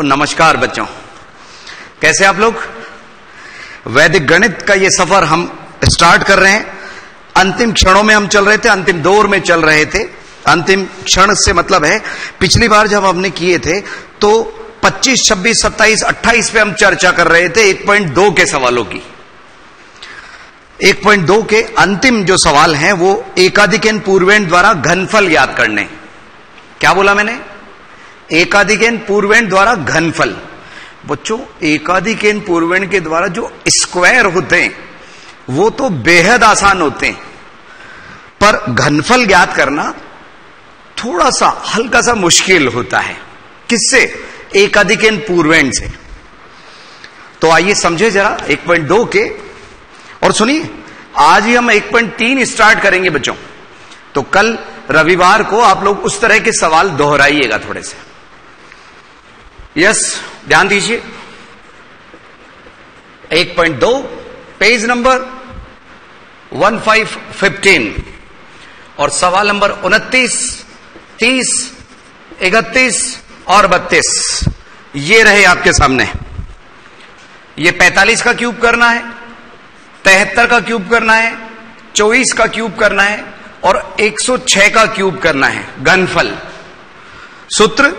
और नमस्कार बच्चों, कैसे आप लोग। वैदिक गणित का ये सफर हम स्टार्ट कर रहे हैं। अंतिम क्षणों में हम चल रहे थे, अंतिम दौर में चल रहे थे। अंतिम क्षण से मतलब है पिछली बार जब हमने किए थे तो 25, 26, 27, 28 पे हम चर्चा कर रहे थे 1.2 के सवालों की। 1.2 के अंतिम जो सवाल हैं वो एकाधिकेन पूर्वेण द्वारा घनफल ज्ञात करने। क्या बोला मैंने? एकाधिकेन पूर्वेण द्वारा घनफल। बच्चों, एकाधिकेन पूर्वेण के द्वारा जो स्क्वायर होते हैं वो तो बेहद आसान होते हैं, पर घनफल ज्ञात करना थोड़ा सा हल्का सा मुश्किल होता है। किससे? एकाधिकेन पूर्वेण से। तो आइए समझे जरा 1.2 के। और सुनिए, आज ही हम 1.3 स्टार्ट करेंगे बच्चों। तो कल रविवार को आप लोग उस तरह के सवाल दोहराइएगा थोड़े से। यस, ध्यान दीजिए। 1.2 पेज नंबर 1515 और सवाल नंबर 29, 30, 31 और 32 ये रहे आपके सामने। ये 45 का क्यूब करना है, 73 का क्यूब करना है, 24 का क्यूब करना है और 106 का क्यूब करना है। घनफल सूत्र,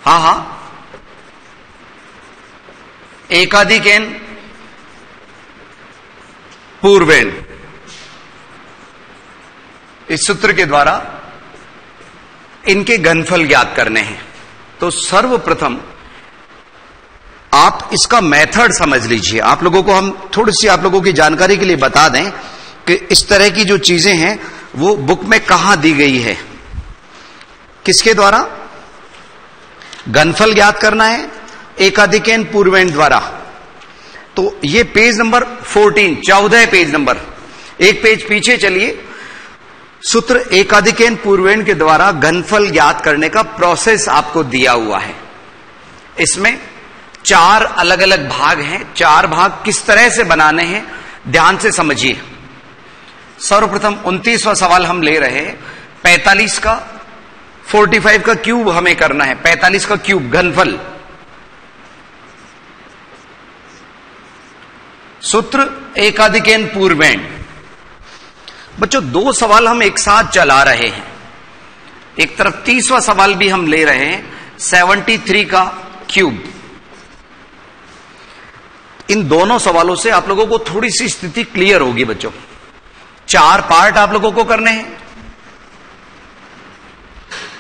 हाँ, एकाधिकेन पूर्वेण, इस सूत्र के द्वारा इनके घनफल ज्ञात करने हैं। तो सर्वप्रथम आप इसका मेथड समझ लीजिए। आप लोगों को हम थोड़ी सी आप लोगों की जानकारी के लिए बता दें कि इस तरह की जो चीजें हैं वो बुक में कहां दी गई है। किसके द्वारा घनफल ज्ञात करना है? एकाधिकेन पूर्वेण द्वारा। तो ये पेज नंबर 14 पेज नंबर, एक पेज पीछे चलिए। सूत्र एकाधिकेन पूर्वेण के द्वारा घनफल ज्ञात करने का प्रोसेस आपको दिया हुआ है। इसमें 4 अलग अलग भाग हैं। 4 भाग किस तरह से बनाने हैं ध्यान से समझिए। सर्वप्रथम 29वां सवाल हम ले रहे हैं। 45 का 45 का क्यूब हमें करना है। 45 का क्यूब घनफल। सूत्र एकाधिकेन पूर्वेण। बच्चों, 2 सवाल हम एक साथ चला रहे हैं। एक तरफ 30वां सवाल भी हम ले रहे हैं, 73 का क्यूब। इन दोनों सवालों से आप लोगों को थोड़ी सी स्थिति क्लियर होगी बच्चों। 4 पार्ट आप लोगों को करने हैं।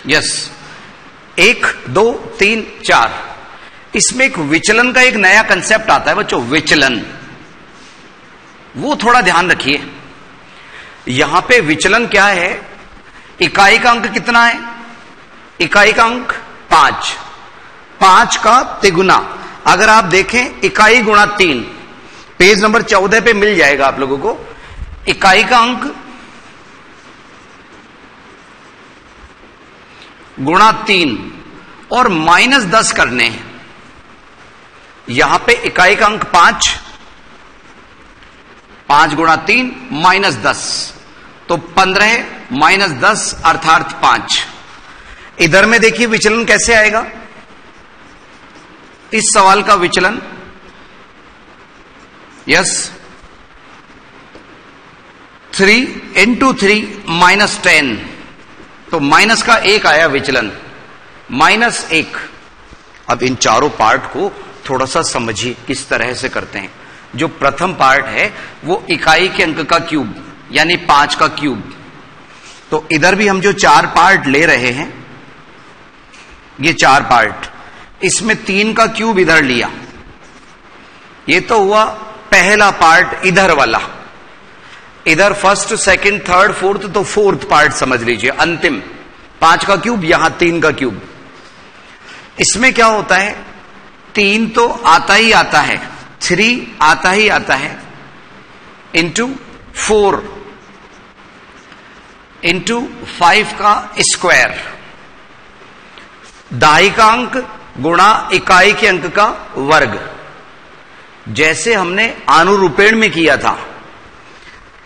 यस, 1, 2, 3, 4। इसमें एक विचलन का एक नया कंसेप्ट आता है बच्चों, विचलन। वो थोड़ा ध्यान रखिए। यहां पे विचलन क्या है? इकाई का अंक कितना है? इकाई का अंक 5। 5 का तिगुना। अगर आप देखें इकाई गुणा 3, पेज नंबर 14 पे मिल जाएगा आप लोगों को। इकाई का अंक गुणा 3 और -10 करने हैं। यहां पे इकाई का अंक 5, 5 गुणा 3 -10, तो 15 -10 अर्थात 5। इधर में देखिए विचलन कैसे आएगा। इस सवाल का विचलन, यस, 3 × 3 -10, तो माइनस का 1 आया विचलन, -1। अब इन चारों पार्ट को थोड़ा सा समझिए किस तरह से करते हैं। जो प्रथम पार्ट है वो इकाई के अंक का क्यूब यानी 5 का क्यूब। तो इधर भी हम जो 4 पार्ट ले रहे हैं, ये 4 पार्ट, इसमें 3 का क्यूब इधर लिया। ये तो हुआ पहला पार्ट इधर वाला। इधर फर्स्ट, सेकंड, थर्ड, फोर्थ, तो 4th पार्ट समझ लीजिए अंतिम। 5 का क्यूब, यहां 3 का क्यूब। इसमें क्या होता है? 3 तो आता ही आता है, 3 आता ही आता है, इंटू 4 इंटू 5 का स्क्वायर। दहाई का अंक गुणा इकाई के अंक का वर्ग, जैसे हमने आनुरूपेण में किया था।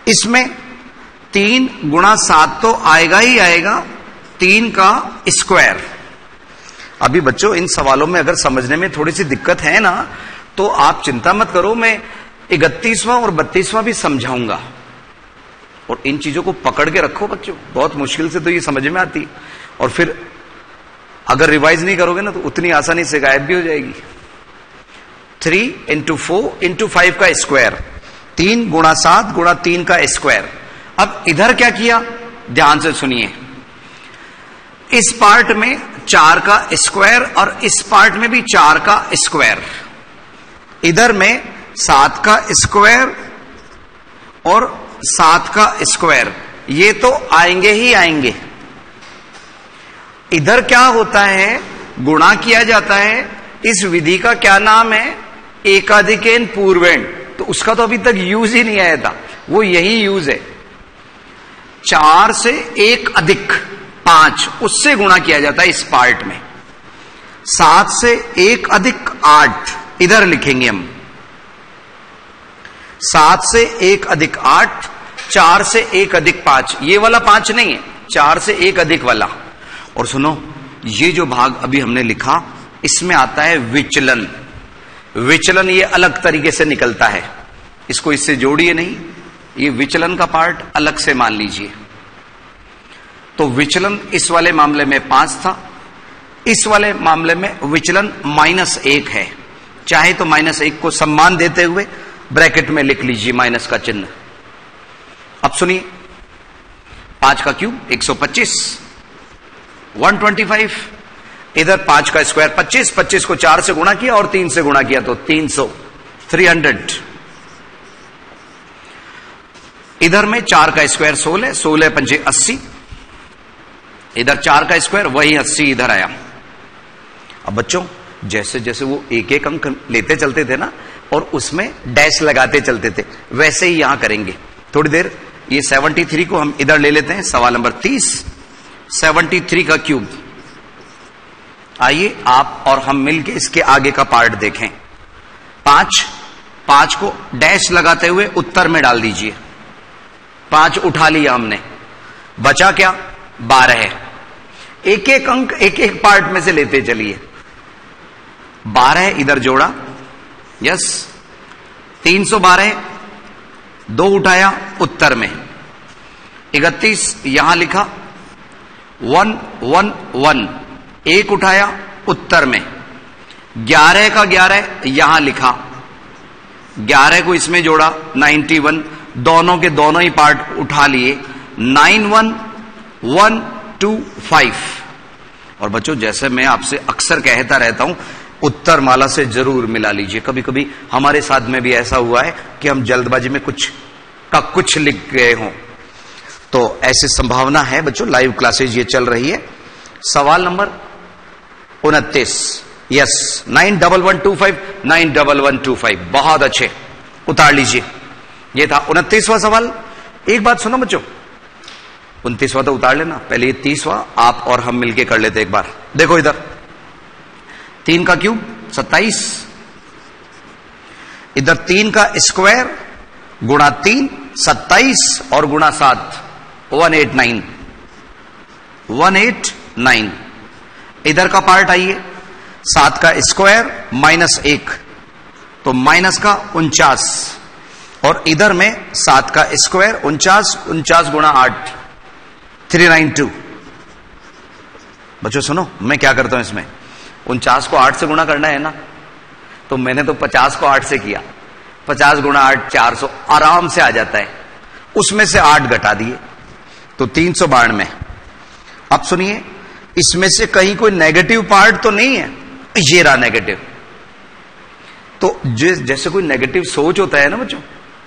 इसमें 3 गुणा 7 तो आएगा ही आएगा, 3 का स्क्वायर। अभी बच्चों इन सवालों में अगर समझने में थोड़ी सी दिक्कत है ना, तो आप चिंता मत करो, मैं 31वां और 32वां भी समझाऊंगा। और इन चीजों को पकड़ के रखो बच्चों, बहुत मुश्किल से तो ये समझ में आती, और फिर अगर रिवाइज नहीं करोगे ना तो उतनी आसानी से गायब भी हो जाएगी। 3 × 4 × 5 का स्क्वायर, 3 × 7 × 3 का स्क्वायर। अब इधर क्या किया, ध्यान से सुनिए, इस पार्ट में 4 का स्क्वायर और इस पार्ट में भी 4 का स्क्वायर, इधर में 7 का स्क्वायर और 7 का स्क्वायर, ये तो आएंगे ही आएंगे। इधर क्या होता है, गुणा किया जाता है। इस विधि का क्या नाम है, एकाधिकेन पूर्वेण। तो उसका तो अभी तक यूज ही नहीं आया था, वो यही यूज है। 4 से 1 अधिक 5, उससे गुणा किया जाता है इस पार्ट में। 7 से 1 अधिक 8, इधर लिखेंगे हम। 7 से 1 अधिक 8, 4 से 1 अधिक 5, ये वाला 5 नहीं है, 4 से 1 अधिक वाला। और सुनो, ये जो भाग अभी हमने लिखा, इसमें आता है विचलन। विचलन ये अलग तरीके से निकलता है, इसको इससे जोड़िए नहीं, ये विचलन का पार्ट अलग से मान लीजिए। तो विचलन इस वाले मामले में 5 था, इस वाले मामले में विचलन -1 है। चाहे तो -1 को सम्मान देते हुए ब्रैकेट में लिख लीजिए माइनस का चिन्ह। अब सुनिए, 5 का क्यूब 125, 125, इधर 5 का स्क्वायर 25, 25 को 4 से गुणा किया और 3 से गुणा किया तो 300, 300। इधर में 4 का स्क्वायर 16, 16 पंजे 80, इधर 4 का स्क्वायर वही 80 इधर आया। अब बच्चों जैसे जैसे वो एक एक अंक लेते चलते थे ना, और उसमें डैश लगाते चलते थे, वैसे ही यहां करेंगे। थोड़ी देर ये 73 को हम इधर ले लेते हैं, सवाल नंबर 30, 73 का क्यूब। आइए आप और हम मिलके इसके आगे का पार्ट देखें। 5 को डैश लगाते हुए उत्तर में डाल दीजिए। 5 उठा लिया हमने, बचा क्या, 12 है। एक एक अंक एक एक पार्ट में से लेते चलिए। 12 इधर जोड़ा, यस, 312, 2 उठाया उत्तर में, 31 यहां लिखा, 1 1 1, 1 उठाया उत्तर में, 11 का 11 यहां लिखा, 11 को इसमें जोड़ा, 91, दोनों के दोनों ही पार्ट उठा लिए, 9 1 1 2 5। और बच्चों जैसे मैं आपसे अक्सर कहता रहता हूं, उत्तर माला से जरूर मिला लीजिए। कभी कभी हमारे साथ में भी ऐसा हुआ है कि हम जल्दबाजी में कुछ का कुछ लिख गए हों, तो ऐसी संभावना है बच्चों। लाइव क्लासेज ये चल रही है। सवाल नंबर 29, यस, 91125, 91125, बहुत अच्छे, उतार लीजिए। ये था 29वां सवाल। एक बात सुनो बच्चों, 29वां तो उतार लेना, पहले ये 30वां आप और हम मिलके कर लेते एक बार। देखो इधर 3 का क्यूब 27, इधर 3 का स्क्वायर गुणा 3 27 और गुणा 7 189, 189। इधर का पार्ट आइए, 7 का स्क्वायर -1 तो माइनस का 49, और इधर में 7 का स्क्वायर 49, 49 गुणा 8 392। बच्चों सुनो, मैं क्या करता हूं इसमें, 49 को 8 से गुणा करना है ना, तो मैंने तो 50 को 8 से किया, 50 गुणा 8 400 आराम से आ जाता है, उसमें से 8 घटा दिए तो 392। अब सुनिए, इसमें से कहीं कोई नेगेटिव पार्ट तो नहीं है, ये रहा नेगेटिव। तो जैसे कोई नेगेटिव सोच होता है ना बच्चों,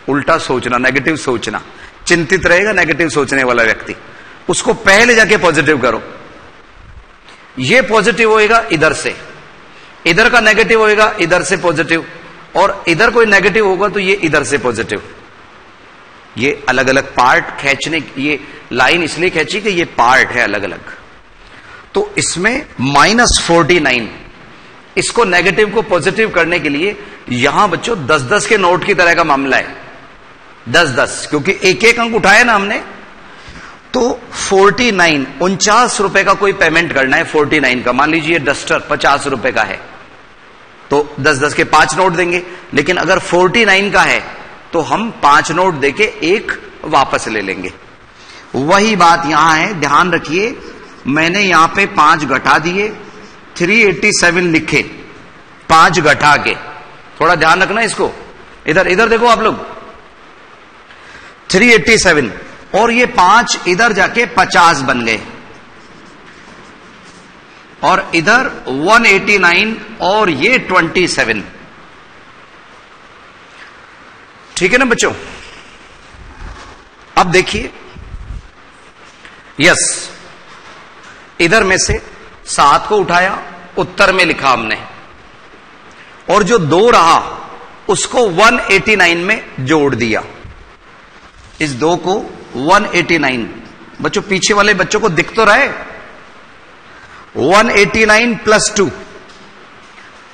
उल्टा सोचना, नेगेटिव सोचना, चिंतित रहेगा नेगेटिव सोचने वाला व्यक्ति, उसको पहले जाके पॉजिटिव करो। ये पॉजिटिव होएगा इधर से, इधर का नेगेटिव होएगा इधर से पॉजिटिव, और इधर कोई नेगेटिव होगा तो ये इधर से पॉजिटिव। ये अलग अलग पार्ट खींचने, ये लाइन इसलिए खींची कि ये पार्ट है अलग अलग। तो इसमें -49, इसको नेगेटिव को पॉजिटिव करने के लिए यहां बच्चों 10-10 के नोट की तरह का मामला है, 10-10, क्योंकि एक एक अंक उठाया ना हमने, तो 49 रुपए का कोई पेमेंट करना है, 49 का, मान लीजिए डस्टर 50 रुपए का है तो 10-10 के 5 नोट देंगे। लेकिन अगर 49 का है तो हम 5 नोट देके एक वापस ले लेंगे। वही बात यहां है, ध्यान रखिए, मैंने यहां पे 5 घटा दिए, 387 लिखे 5 घटा के, थोड़ा ध्यान रखना इसको। इधर इधर देखो आप लोग, 387 और ये 5 इधर जाके 50 बन गए, और इधर 189 और ये 27। ठीक है ना बच्चों? अब देखिए, यस, इधर में से 7 को उठाया, उत्तर में लिखा हमने, और जो 2 रहा उसको 189 में जोड़ दिया। इस 2 को 189, बच्चों पीछे वाले बच्चों को दिख तो रहे, 189 प्लस 2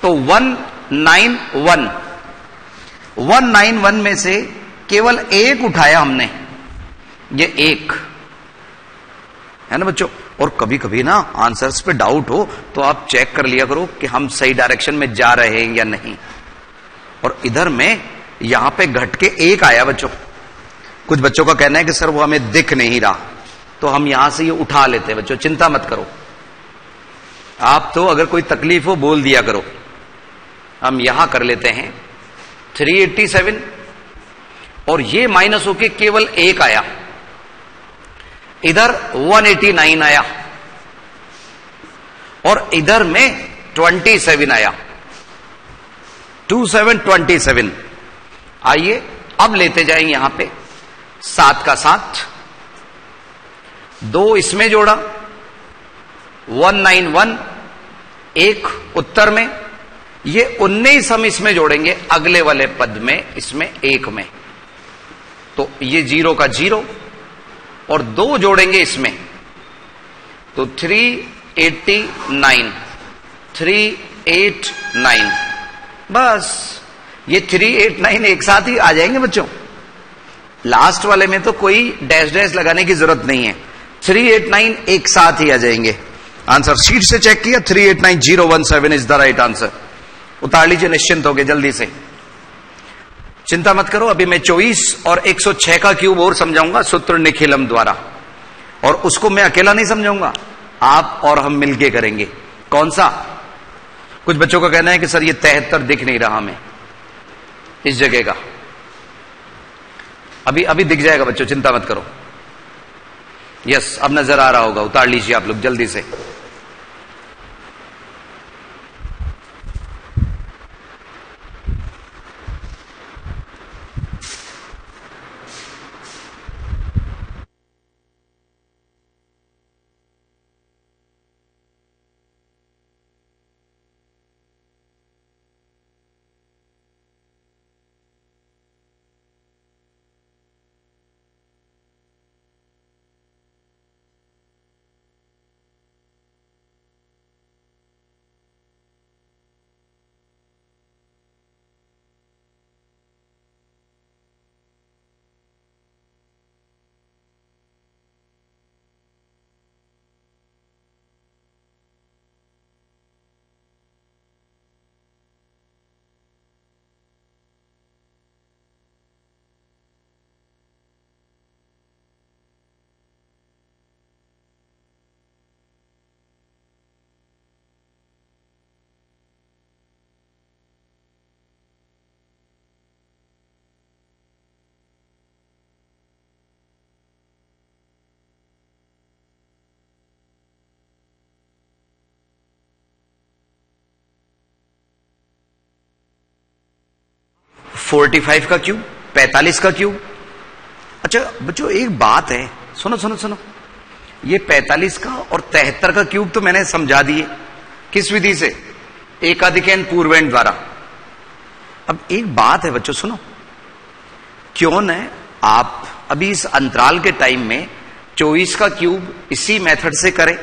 तो 191। 191 में से केवल 1 उठाया हमने, ये 1 है ना बच्चों। और कभी कभी ना आंसर्स पे डाउट हो तो आप चेक कर लिया करो कि हम सही डायरेक्शन में जा रहे हैं या नहीं। और इधर में यहां पे घट के 1 आया बच्चों। कुछ बच्चों का कहना है कि सर वो हमें दिख नहीं रहा, तो हम यहां से ये उठा लेते हैं। बच्चों चिंता मत करो, आप तो अगर कोई तकलीफ हो बोल दिया करो। हम यहां कर लेते हैं 387, और ये माइनस होके केवल 1 आया, इधर 189 आया, और इधर में 27 आया, 2727। आइए अब लेते जाएंगे यहां पे 7 का 7, 2 इसमें जोड़ा 191, 1 उत्तर में, ये 19 हम इसमें जोड़ेंगे अगले वाले पद में, इसमें 1 में, तो ये 0 का 0, और 2 जोड़ेंगे इसमें तो 389, 389। बस ये 389 एक साथ ही आ जाएंगे बच्चों। लास्ट वाले में तो कोई डैश डैश लगाने की जरूरत नहीं है, 389 एक साथ ही आ जाएंगे। आंसर शीट से चेक किया, 389017 इज द राइट आंसर। उतार लीजिए निश्चिंत होके जल्दी से, चिंता मत करो। अभी मैं 24 और 106 का क्यूब और समझाऊंगा सूत्र निखिलम द्वारा, और उसको मैं अकेला नहीं समझाऊंगा, आप और हम मिलके करेंगे। कौन सा? कुछ बच्चों का कहना है कि सर ये 73 दिख नहीं रहा हमें इस जगह का। अभी अभी दिख जाएगा बच्चों, चिंता मत करो। यस, अब नजर आ रहा होगा, उतार लीजिए आप लोग जल्दी से। ₹45 का क्यूब, 45 का क्यूब। अच्छा बच्चों एक बात है, सुनो सुनो सुनो, ये 45 का और 73 का क्यूब तो मैंने समझा दिए। किस विधि से? एकाधिकैन पूर्वेण द्वारा। अब एक बात है बच्चों सुनो, क्यों न आप अभी इस अंतराल के टाइम में 24 का क्यूब इसी मेथड से करें,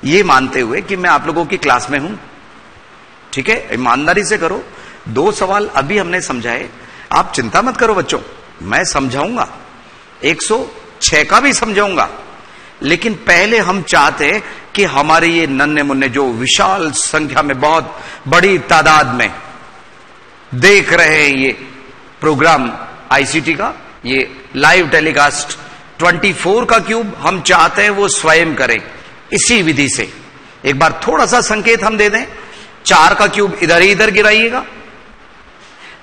ये मानते हुए कि मैं आप लोगों की क्लास में हूं। ठीक है, ईमानदारी से करो। 2 सवाल अभी हमने समझाए, आप चिंता मत करो बच्चों, मैं समझाऊंगा। 6 का भी समझाऊंगा, लेकिन पहले हम चाहते कि हमारे ये नन्हे मुन्ने जो विशाल संख्या में, बहुत बड़ी तादाद में देख रहे हैं ये प्रोग्राम आईसीटी का, ये लाइव टेलीकास्ट 24 का क्यूब, हम चाहते हैं वो स्वयं करें इसी विधि से। एक बार थोड़ा सा संकेत हम दे दें, 4 का क्यूब इधर ही इधर गिराइएगा,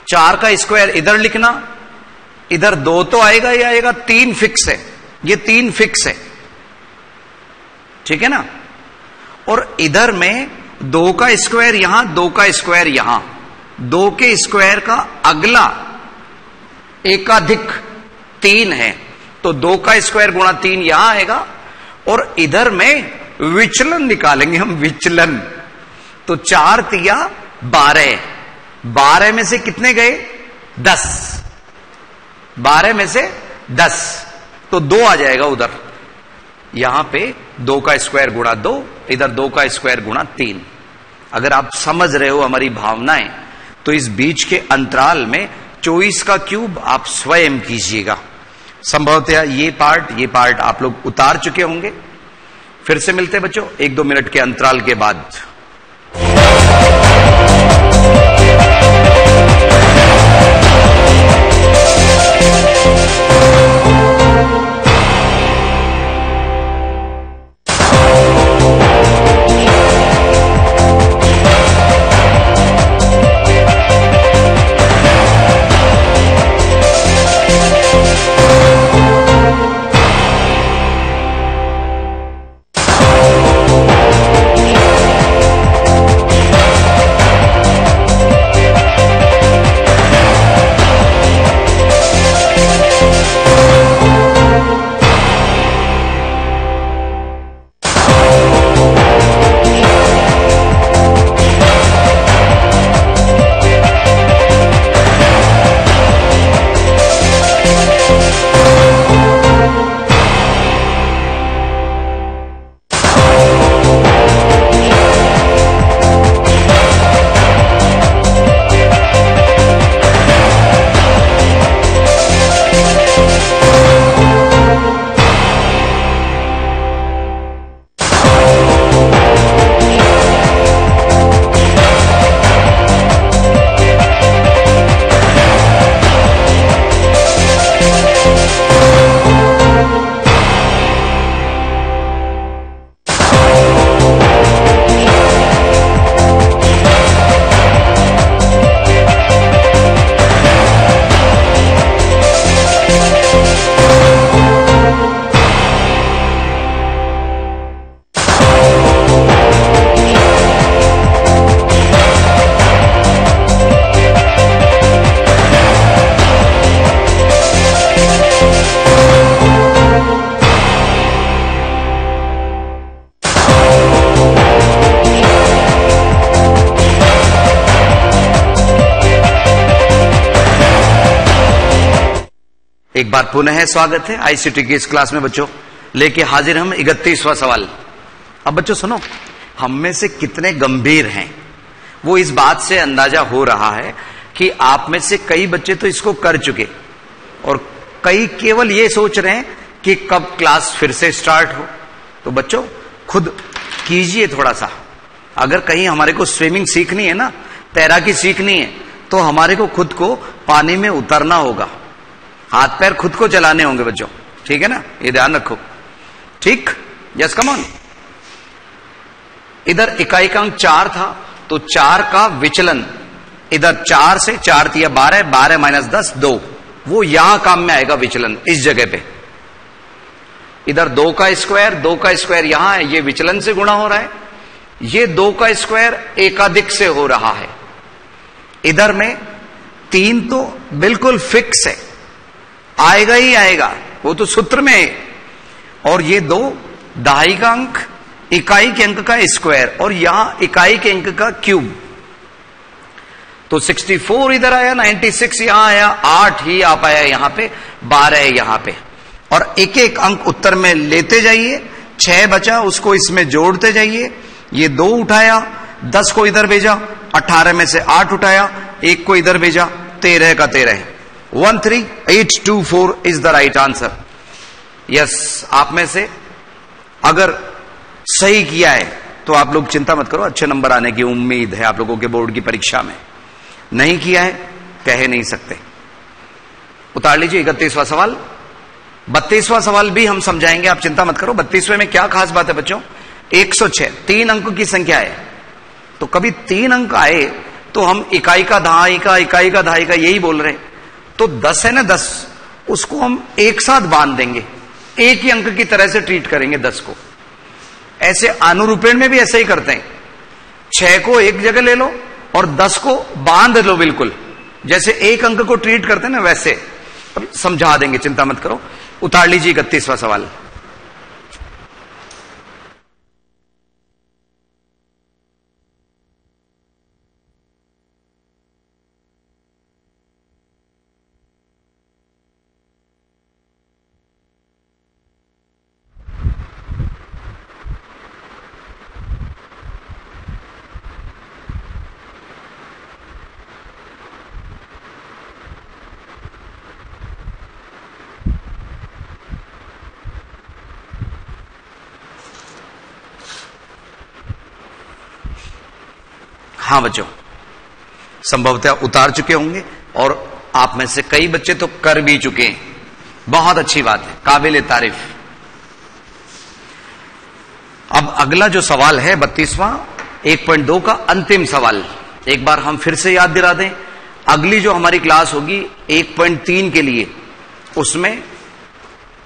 4 का स्क्वायर इधर लिखना, इधर 2 तो आएगा ही आएगा, 3 फिक्स है, ये 3 फिक्स है, ठीक है ना। और इधर में 2 का स्क्वायर यहां, 2 का स्क्वायर यहां, 2 के स्क्वायर का अगला एकाधिक 3 है, तो 2 का स्क्वायर गुणा 3 यहां आएगा, और इधर में विचलन निकालेंगे हम, विचलन। तो 4 तिया 12, 12 में से कितने गए? 10, 12 में से 10, तो 2 आ जाएगा उधर। यहां पे 2 का स्क्वायर गुणा 2, इधर 2 का स्क्वायर गुणा 3। अगर आप समझ रहे हो हमारी भावनाएं, तो इस बीच के अंतराल में 24 का क्यूब आप स्वयं कीजिएगा। संभवतः ये पार्ट आप लोग उतार चुके होंगे। फिर से मिलते बच्चों 1-2 मिनट के अंतराल के बाद। एक बार पुनः स्वागत है आईसीटी की इस क्लास में बच्चों। लेके हाजिर हम 31वां सवाल। अब बच्चों सुनो, हम में से कितने गंभीर हैं वो इस बात से अंदाजा हो रहा है कि आप में से कई बच्चे तो इसको कर चुके और कई केवल ये सोच रहे हैं कि कब क्लास फिर से स्टार्ट हो। तो बच्चों खुद कीजिए थोड़ा सा। अगर कहीं हमारे को स्विमिंग सीखनी है ना, तैराकी सीखनी है, तो हमारे को खुद को पानी में उतरना होगा, हाथ पैर खुद को चलाने होंगे बच्चों, ठीक है ना, ये ध्यान रखो, ठीक। Yes come on. इधर इकाई का अंक 4 था, तो 4 का विचलन इधर 4 से 4 तिया 12, 12 माइनस 10 2, वो यहां काम में आएगा विचलन इस जगह पे। इधर 2 का स्क्वायर यहां है, ये विचलन से गुणा हो रहा है। ये 2 का स्क्वायर एकाधिक से हो रहा है। इधर में 3 तो बिल्कुल फिक्स है, आएगा ही आएगा, वो तो सूत्र में है। और ये 2 दहाई का अंक, इकाई के अंक का स्क्वायर, और यहां इकाई के अंक का क्यूब। तो 64 इधर आया, 96 यहां आया, 8 ही आ पाया यहां पे, 12 है यहां पे। और एक एक अंक उत्तर में लेते जाइए, 6 बचा उसको इसमें जोड़ते जाइए। ये 2 उठाया, 10 को इधर भेजा, 18 में से 8 उठाया, 1 को इधर भेजा, 13 का 13 है। 13824 is the right answer. Yes, आप में से अगर सही किया है तो आप लोग चिंता मत करो, अच्छे नंबर आने की उम्मीद है आप लोगों के बोर्ड की परीक्षा में। नहीं किया है कह नहीं सकते। उतार लीजिए 31वां सवाल। 32वां सवाल भी हम समझाएंगे, आप चिंता मत करो। 32वें में क्या खास बात है बच्चों, 106 3 अंक की संख्या है, तो कभी 3 अंक आए तो हम इकाई का दहाई का, इकाई का दहाई का यही बोल रहे हैं। तो 10 है ना, 10 उसको हम एक साथ बांध देंगे, एक ही अंक की तरह से ट्रीट करेंगे 10 को। ऐसे अनुरूपेण में भी ऐसे ही करते हैं, 6 को एक जगह ले लो और 10 को बांध लो, बिल्कुल जैसे एक अंक को ट्रीट करते हैं ना वैसे। समझा देंगे, चिंता मत करो। उतार लीजिए 31वां सवाल। हाँ बच्चों, संभवतः उतार चुके होंगे और आप में से कई बच्चे तो कर भी चुके हैं, बहुत अच्छी बात है, काबिल तारीफ। अब अगला जो सवाल है 32वां 1.2 का अंतिम सवाल, एक बार हम फिर से याद दिला दें। अगली जो हमारी क्लास होगी 1.3 के लिए, उसमें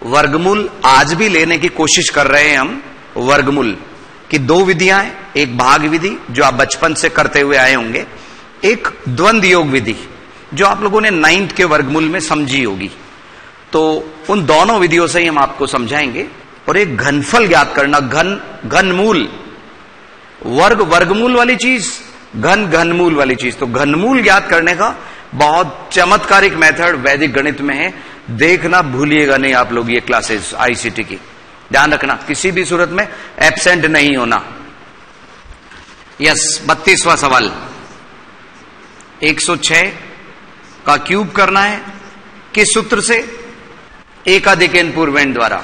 वर्गमूल आज भी लेने की कोशिश कर रहे हैं हम। वर्गमूल की 2 विधियां हैं, एक भाग विधि जो आप बचपन से करते हुए आए होंगे, एक द्वंद्व योग विधि जो आप लोगों ने 9th के वर्गमूल में समझी होगी। तो उन दोनों विधियों से ही हम आपको समझाएंगे। और एक घनफल ज्ञात करना, घनमूल, वर्गमूल वाली चीज, घनमूल वाली चीज। तो घनमूल ज्ञात करने का बहुत चमत्कारिक मेथड वैदिक गणित में है, देखना भूलिएगा नहीं आप लोग ये क्लासेस आईसीटी की। ध्यान रखना, किसी भी सूरत में एब्सेंट नहीं होना। यस, 32वां सवाल 106 का क्यूब करना है, किस सूत्र से? एकाधिकन पूर्वेण द्वारा।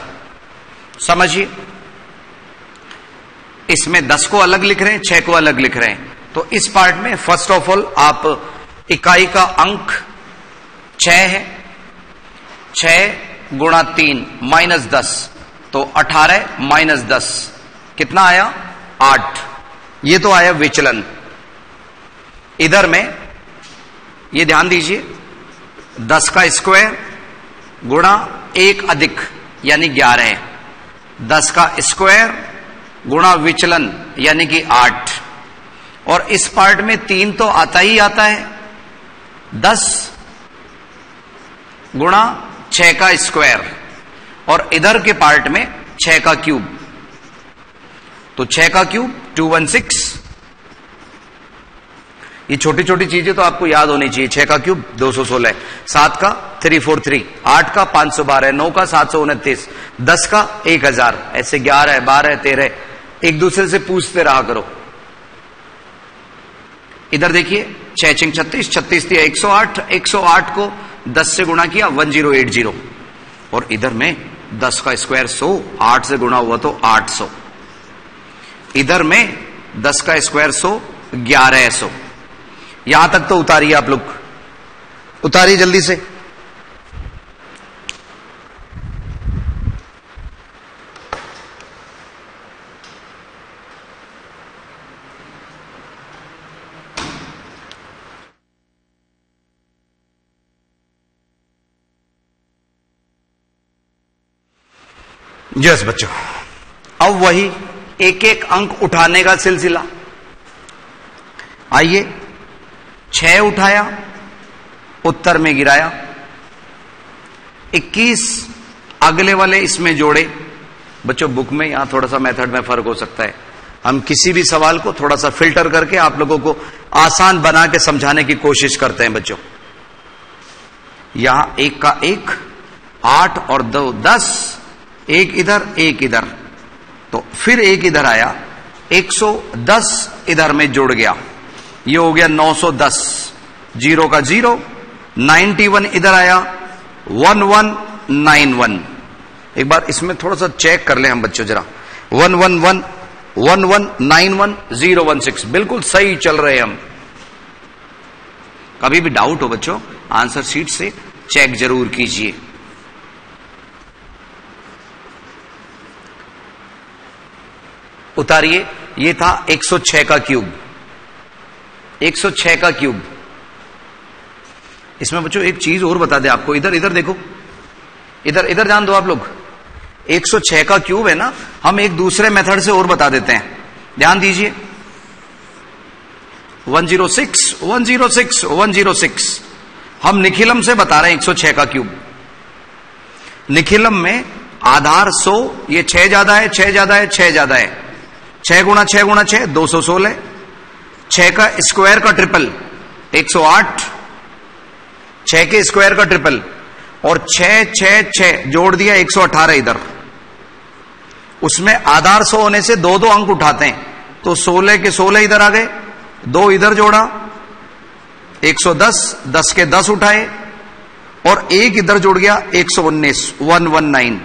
समझिए, इसमें 10 को अलग लिख रहे हैं, 6 को अलग लिख रहे हैं। तो इस पार्ट में फर्स्ट ऑफ ऑल आप इकाई का अंक 6 है, 6 गुणा 3 माइनस 10, तो 18 माइनस 10 कितना आया? 8। ये तो आया विचलन। इधर में ये ध्यान दीजिए, 10 का स्क्वायर गुणा 1 अधिक यानी 11, 10 का स्क्वायर गुणा विचलन यानी कि 8। और इस पार्ट में 3 तो आता ही आता है, 10 गुणा 6 का स्क्वायर, और इधर के पार्ट में 6 का क्यूब। तो 6 का क्यूब 216। ये छोटी छोटी चीजें तो आपको याद होनी चाहिए। 6 का क्यूब 216, 7 का 343, 8 का 512, 9 का 729, 10 का 1000, ऐसे 11, 12, 13 एक दूसरे से पूछते रहा करो। इधर देखिए 6 6 36, 36 दिया 108, 108 को 10 से गुणा किया 1080, और इधर में 10 का स्क्वायर 100, 8 से गुणा हुआ तो 800। इधर में 10 का स्क्वायर 100, 1100। यहां तक तो उतारिए आप लोग, उतारिए जल्दी से। यस बच्चों, अब वही एक एक अंक उठाने का सिलसिला। आइए, 6 उठाया, उत्तर में गिराया, 21 अगले वाले इसमें जोड़े। बच्चों बुक में यहां थोड़ा सा मेथड में फर्क हो सकता है, हम किसी भी सवाल को थोड़ा सा फिल्टर करके आप लोगों को आसान बना के समझाने की कोशिश करते हैं बच्चों। यहां 1 का 1, 8 और 2 10, एक इधर एक इधर, तो फिर एक इधर आया, 110 इधर में जुड़ गया, ये हो गया 910, 0 का 0, 91 इधर आया, 1191, एक बार इसमें थोड़ा सा चेक कर लें हम बच्चों जरा। 11111911016 बिल्कुल सही चल रहे हैं हम। कभी भी डाउट हो बच्चों आंसर शीट से चेक जरूर कीजिए। उतारिए, ये था 106 का क्यूब। 106 का क्यूब। इसमें बच्चों एक चीज और बता दे आपको, इधर इधर देखो, इधर इधर जान दो आप लोग। 106 का क्यूब है ना, हम एक दूसरे मेथड से और बता देते हैं, ध्यान दीजिए। 106 106 106 हम निखिलम से बता रहे हैं 106 का क्यूब। निखिलम में आधार 100, ये 6 ज्यादा है, 6 ज्यादा है, 6 ज्यादा है, 6 गुणा 6 गुणा 6 216। 6 का स्क्वायर का ट्रिपल 108, 6 के स्क्वायर का ट्रिपल, और 6 6 6 जोड़ दिया 118 इधर। उसमें आधार 100 होने से दो दो अंक उठाते हैं, तो 16 के 16 इधर आ गए, 2 इधर जोड़ा 110, 10 के 10 उठाए और 1 इधर जोड़ गया 119 119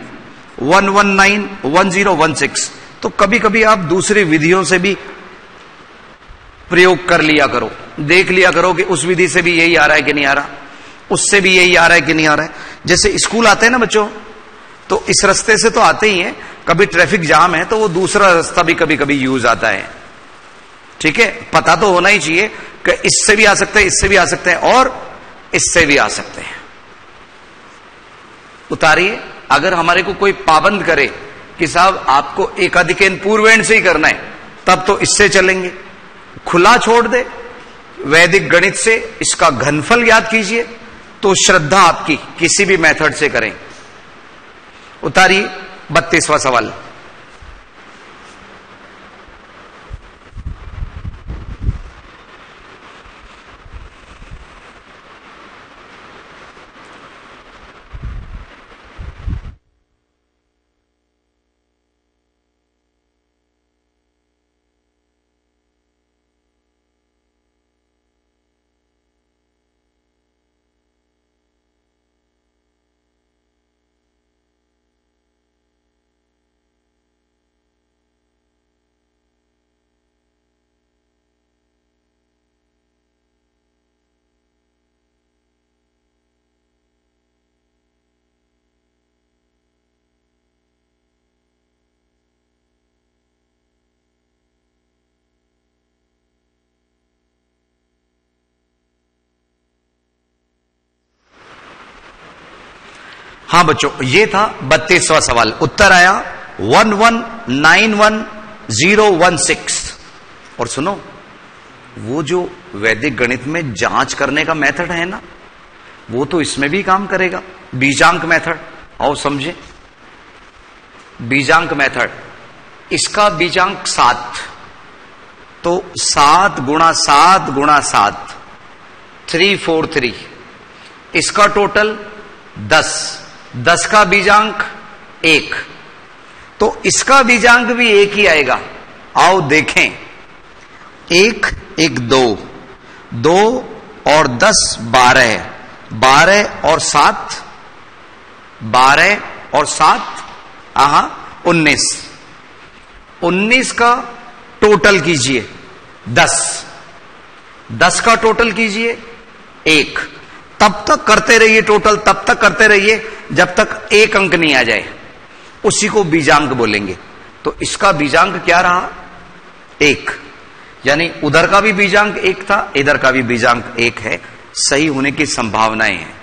119 1016। तो कभी कभी आप दूसरी विधियों से भी प्रयोग कर लिया करो, देख लिया करो कि उस विधि से भी यही आ रहा है कि नहीं आ रहा, उससे भी यही आ रहा है कि नहीं आ रहा है। जैसे स्कूल आते हैं ना बच्चों, तो इस रास्ते से तो आते ही हैं, कभी ट्रैफिक जाम है तो वो दूसरा रास्ता भी कभी कभी यूज आता है। ठीक है, पता तो होना ही चाहिए कि इससे भी आ सकते हैं, इससे भी आ सकते हैं और इससे भी आ सकते हैं। उतारिए, अगर हमारे को कोई पाबंद करे कि साहब आपको एकाधिकेन पूर्वेण से ही करना है, तब तो इससे चलेंगे। खुला छोड़ दे वैदिक गणित से इसका घनफल याद कीजिए, तो श्रद्धा आपकी किसी भी मेथड से करें। उतारिए 32वां सवाल। हाँ बच्चों, ये था 32वां सवाल। उत्तर आया 1191016। और सुनो, वो जो वैदिक गणित में जांच करने का मेथड है ना, वो तो इसमें भी काम करेगा। बीजांक मेथड, आओ समझे। बीजांक मेथड, इसका बीजांक 7, तो 7 गुणा 7 गुणा 7 343। इसका टोटल 10, 10 का बीजांक 1, तो इसका बीजांक भी 1 ही आएगा। आओ देखें, 1 1 2, 2 और 10 12, 12 और 7 12 और 7 19। 19 का टोटल कीजिए 10, 10 का टोटल कीजिए 1। तब तक करते रहिए टोटल, तब तक करते रहिए जब तक एक अंक नहीं आ जाए, उसी को बीजांक बोलेंगे। तो इसका बीजांक क्या रहा? 1। यानी उधर का भी बीजांक 1 था, इधर का भी बीजांक 1 है। सही होने की संभावनाएं हैं।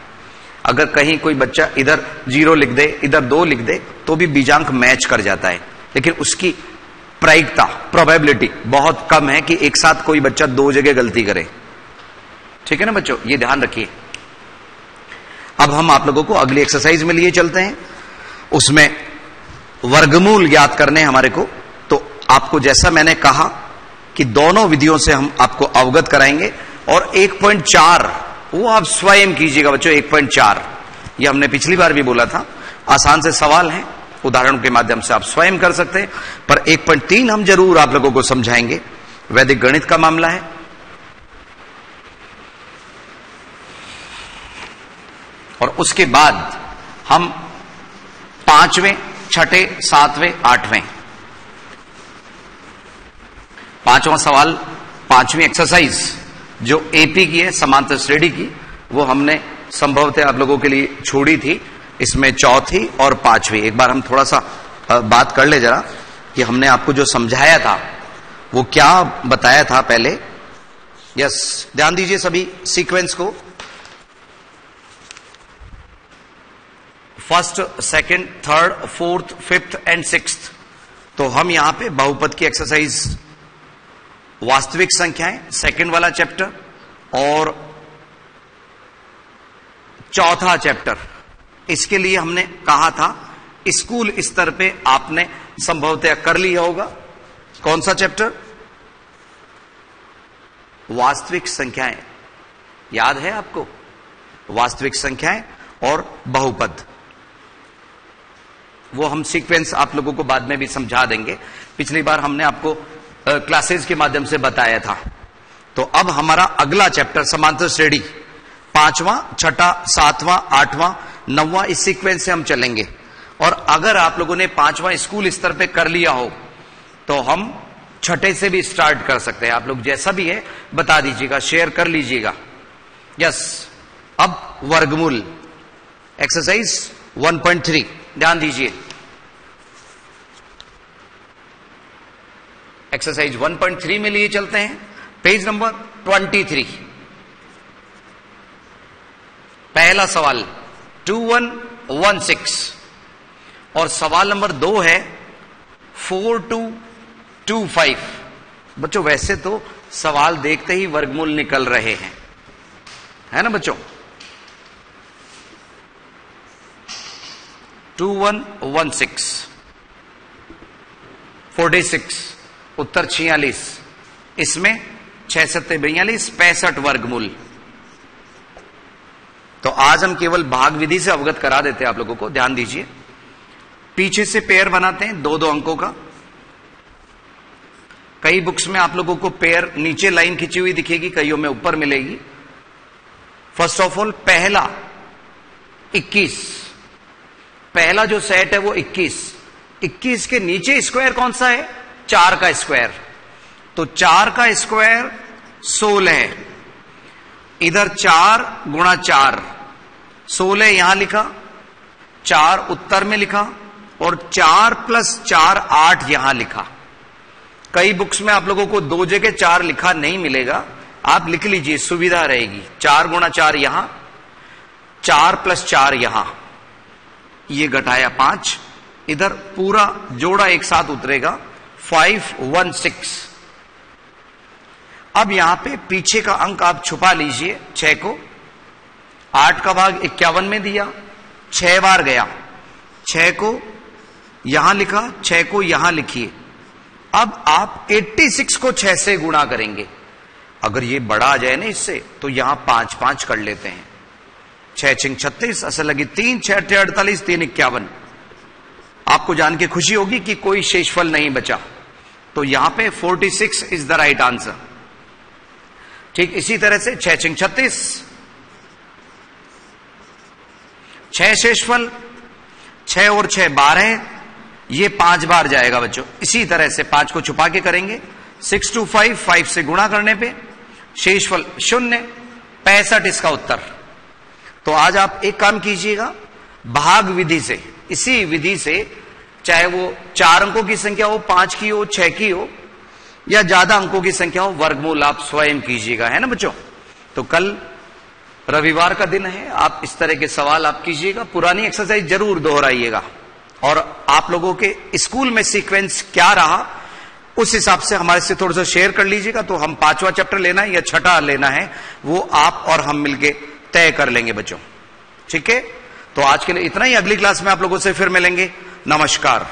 अगर कहीं कोई बच्चा इधर 0 लिख दे, इधर 2 लिख दे, तो भी बीजांक मैच कर जाता है, लेकिन उसकी प्रायिकता, प्रोबेबिलिटी बहुत कम है कि एक साथ कोई बच्चा 2 जगह गलती करे। ठीक है ना बच्चों, ये ध्यान रखिए। अब हम आप लोगों को अगली एक्सरसाइज में लिए चलते हैं। उसमें वर्गमूल ज्ञात करने हमारे को। तो आपको जैसा मैंने कहा कि दोनों विधियों से हम आपको अवगत कराएंगे, और 1.4 वो आप स्वयं कीजिएगा बच्चों। 1.4 ये हमने पिछली बार भी बोला था, आसान से सवाल है, उदाहरण के माध्यम से आप स्वयं कर सकते हैं। पर 1.3 हम जरूर आप लोगों को समझाएंगे, वैदिक गणित का मामला है। और उसके बाद हम 5वें, 6ठे, 7वें, 8वें। 5वां सवाल, 5वीं एक्सरसाइज जो एपी की है, समांतर श्रेणी की, वो हमने संभवतः आप लोगों के लिए छोड़ी थी। इसमें चौथी और 5वीं एक बार हम थोड़ा सा बात कर ले जरा कि हमने आपको जो समझाया था वो क्या बताया था पहले। यस, ध्यान दीजिए सभी सीक्वेंस को। First, second, third, fourth, fifth and sixth. तो हम यहां पे बहुपद की एक्सरसाइज, वास्तविक संख्याएं, सेकंड वाला चैप्टर और चौथा चैप्टर, इसके लिए हमने कहा था स्कूल स्तर पे आपने संभवतः कर लिया होगा। कौन सा चैप्टर? वास्तविक संख्याएं। याद है आपको? वास्तविक संख्याएं और बहुपद, वो हम सीक्वेंस आप लोगों को बाद में भी समझा देंगे। पिछली बार हमने आपको क्लासेस के माध्यम से बताया था। तो अब हमारा अगला चैप्टर समांतर श्रेणी, 5वां, 6ठा, 7वां, 8वां, 9वां, इस सीक्वेंस से हम चलेंगे। और अगर आप लोगों ने 5वां स्कूल स्तर पे कर लिया हो तो हम 6ठे से भी स्टार्ट कर सकते हैं। आप लोग जैसा भी है बता दीजिएगा, शेयर कर लीजिएगा। यस, अब वर्गमूल एक्सरसाइज 1.3 ध्यान दीजिए। एक्सरसाइज 1.3 में लिए चलते हैं, पेज नंबर 23। पहला सवाल 2116 और सवाल नंबर 2 है 4225। बच्चों वैसे तो सवाल देखते ही वर्गमूल निकल रहे हैं, है ना बच्चों? 2116, 46, उत्तर 46, इसमें 6 7 42, 65 वर्गमूल। तो आज हम केवल भाग विधि से अवगत करा देते हैं आप लोगों को। ध्यान दीजिए, पीछे से पेयर बनाते हैं 2-2 अंकों का। कई बुक्स में आप लोगों को पेयर नीचे लाइन खींची हुई दिखेगी, कईयों में ऊपर मिलेगी। फर्स्ट ऑफ ऑल पहला 21, पहला जो सेट है वो 21 के नीचे स्क्वायर कौन सा है? 4 का स्क्वायर। तो 4 का स्क्वायर 16 है। इधर 4 गुणा 4, 16 यहां लिखा, 4 उत्तर में लिखा और 4 + 4 8 यहां लिखा। कई बुक्स में आप लोगों को 2 जगह 4 लिखा नहीं मिलेगा, आप लिख लीजिए, सुविधा रहेगी। 4 गुणा 4 यहां, 4 + 4 यहां, ये घटाया 5, इधर पूरा जोड़ा एक साथ उतरेगा 516। अब यहां पे पीछे का अंक आप छुपा लीजिए, 6 को। 8 का भाग 51 में दिया, 6 बार गया, 6 को यहां लिखा, 6 को यहां लिखिए। अब आप 86 को 6 से गुणा करेंगे। अगर ये बड़ा आ जाए ना इससे, तो यहां 5 5 कर लेते हैं। 6 × 36, असल लगी 3, 6 × 48, 3 × 51। आपको जान के खुशी होगी कि कोई शेषफल नहीं बचा, तो यहां पे 46 इज द राइट आंसर। ठीक इसी तरह से 6 × 36, 6 शेषफल, 6 और 6 12, ये 5 बार जाएगा बच्चों। इसी तरह से 5 को छुपा के करेंगे। 6 to 5, 5 से गुणा करने पे शेषफल 0, 65 इसका उत्तर। तो आज आप एक काम कीजिएगा, भाग विधि से, इसी विधि से, चाहे वो 4 अंकों की संख्या हो, 5 की हो, 6 की हो, या ज्यादा अंकों की संख्या हो, वर्गमूल आप स्वयं कीजिएगा, है ना बच्चों? तो कल रविवार का दिन है, आप इस तरह के सवाल आप कीजिएगा। पुरानी एक्सरसाइज जरूर दोहराइएगा और आप लोगों के स्कूल में सीक्वेंस क्या रहा उस हिसाब से हमारे से थोड़ा सा शेयर कर लीजिएगा। तो हम 5वां चैप्टर लेना है या 6ठा लेना है, वो आप और हम मिलके तय कर लेंगे बच्चों। ठीक है, तो आज के लिए इतना ही। अगली क्लास में आप लोगों से फिर मिलेंगे। नमस्कार।